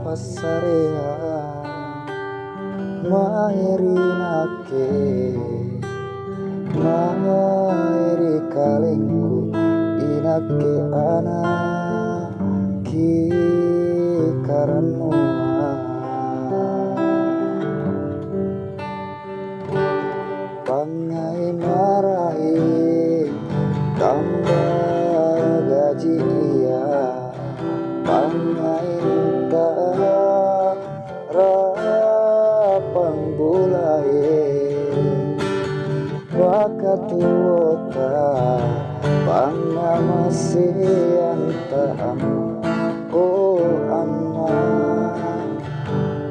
pasarea Maerinake Maeri kalengku inake anaki karanua pangai marahi tambah gaji iya pangai rapang bulae wakatuota pangamasian taam oh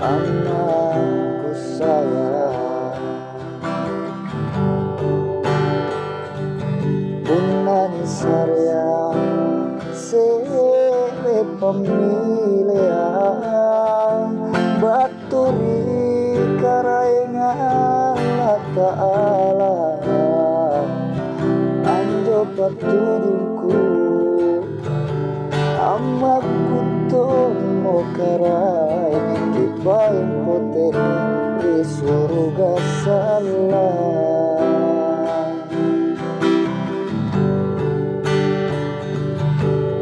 anakku sayang punani saryang sele pemilihan baturi karaengan ta'ala anjo patujungku amaku tomo karai kipain pote di surga salah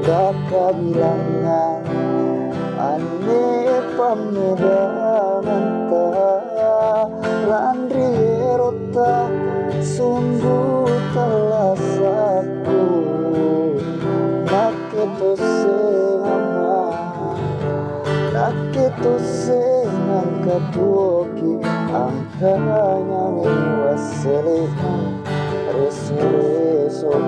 Daka bilangan ane pamedangan ta landri erota sungguh talasaku naketo sengama naketo sengang katuoki angkanya miwasele resoresoku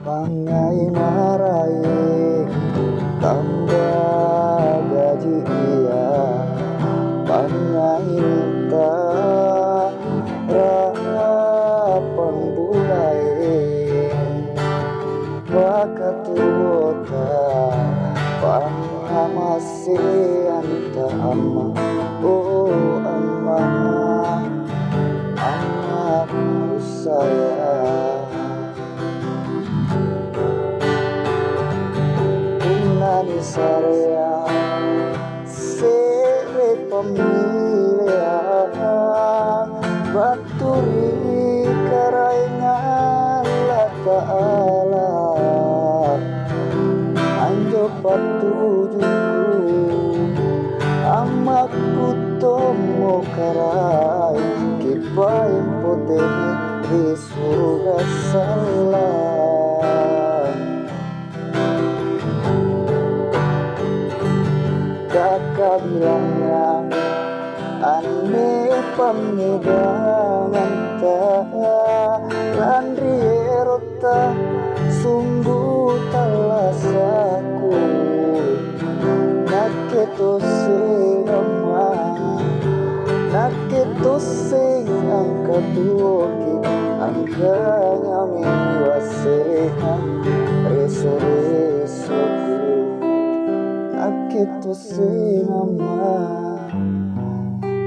pangai marai tambah gaji iya pangai rapang bulai wakatuota pangamasian ta'ama oh anakku sayang punani saryang sele pemilihan baturi karaengan ta'ala anjo patujungku amaku tomo karai kipain poteni di surga salah Daka bilangan ane pamedangan ta landri erota sungguh talasaku naketo sengama naketo sengang katuoki angkanya miwaserehan resoresoku naketo sengama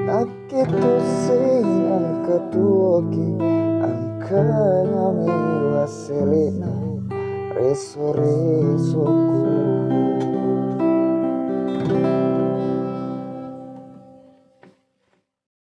naketo sengang katuoki angkanya miwaselena resoresoku